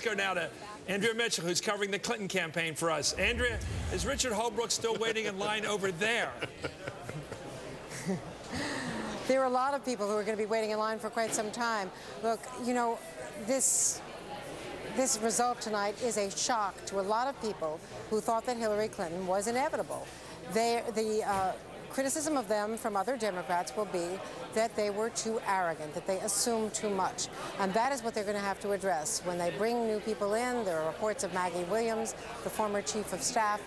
go now to Andrea Mitchell, who's covering the Clinton campaign for us. Andrea, is Richard Holbrooke still waiting in line over there? There are a lot of people who are going to be waiting in line for quite some time. Look, you know, this result tonight is a shock to a lot of people who thought that Hillary Clinton was inevitable. The criticism of them from other Democrats will be that they were too arrogant, that they assumed too much. And that is what they're going to have to address. When they bring new people in, there are reports of Maggie Williams, the former chief of staff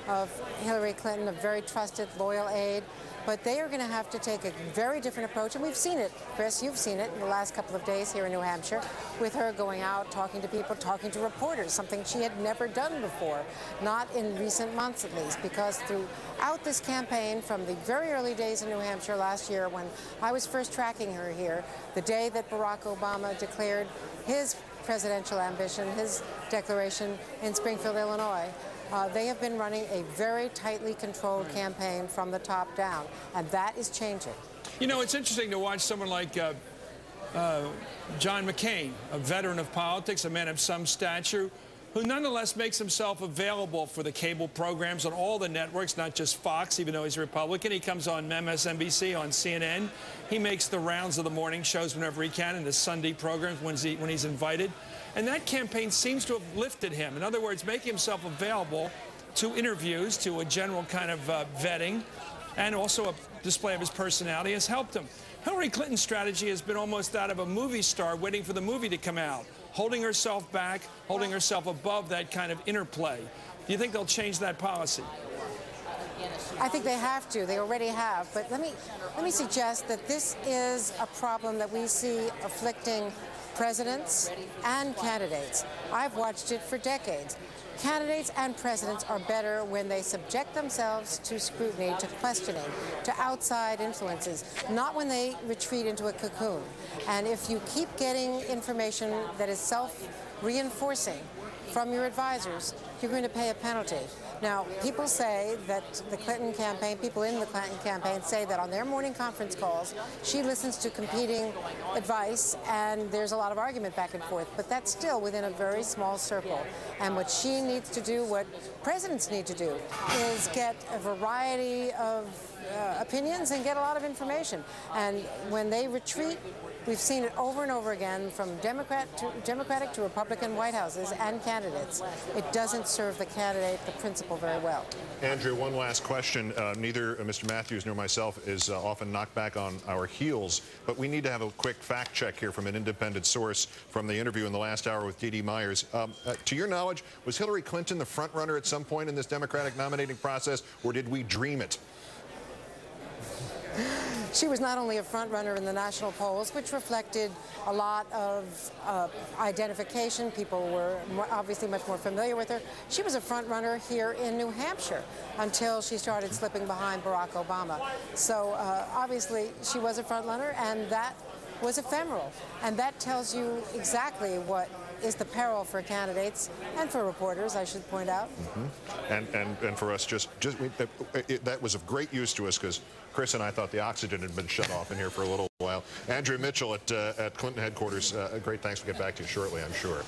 of Hillary Clinton, a very trusted, loyal aide. But they are going to have to take a very different approach, and we've seen it, Chris, you've seen it in the last couple of days here in New Hampshire, with her going out, talking to people, talking to reporters, something she had never done before, not in recent months at least, because throughout this campaign, from the very early days in New Hampshire last year, when I was first tracking her here, the day that Barack Obama declared his presidential ambition, his declaration in Springfield, Illinois, they have been running a very tightly controlled campaign from the top down, and that is changing. You know, it's interesting to watch someone like John McCain, a veteran of politics, a man of some stature, who nonetheless makes himself available for the cable programs on all the networks, not just Fox, even though he's a Republican. He comes on MSNBC, on CNN. He makes the rounds of the morning shows whenever he can, and the Sunday programs when he's invited. And that campaign seems to have lifted him. In other words, making himself available to interviews, to a general kind of vetting, and also a display of his personality has helped him. Hillary Clinton's strategy has been almost that of a movie star waiting for the movie to come out, holding herself back, holding herself above that kind of interplay. Do you think they'll change that policy? I think they have to. They already have. But let me suggest that this is a problem that we see afflicting presidents and candidates. I've watched it for decades. Candidates and presidents are better when they subject themselves to scrutiny, to questioning, to outside influences, not when they retreat into a cocoon. And if you keep getting information that is self-reinforcing from your advisors, you're going to pay a penalty. Now, people say that the Clinton campaign, people in the Clinton campaign say that on their morning conference calls, she listens to competing advice, and there's a lot of argument back and forth, but that's still within a very small circle. And what she needs to do, what presidents need to do, is get a variety of opinions and get a lot of information. And when they retreat, we've seen it over and over again from Democratic to Republican White Houses and candidates. It doesn't serve the candidate, the principle, very well. Andrea, one last question. Neither Mr. Matthews nor myself is often knocked back on our heels, but we need to have a quick fact check here from an independent source from the interview in the last hour with Dee Myers. To your knowledge, was Hillary Clinton the front runner at some point in this Democratic nominating process, or did we dream it? She was not only a front runner in the national polls, which reflected a lot of identification. People were obviously much more familiar with her. She was a front runner here in New Hampshire until she started slipping behind Barack Obama. So obviously she was a front runner, and that was ephemeral. And that tells you exactly what is the peril for candidates and for reporters, I should point out. And for us, that was of great use to us, because Chris and I thought the oxygen had been shut off in here for a little while. Andrea Mitchell at Clinton headquarters, great thanks. We'll get back to you shortly, I'm sure.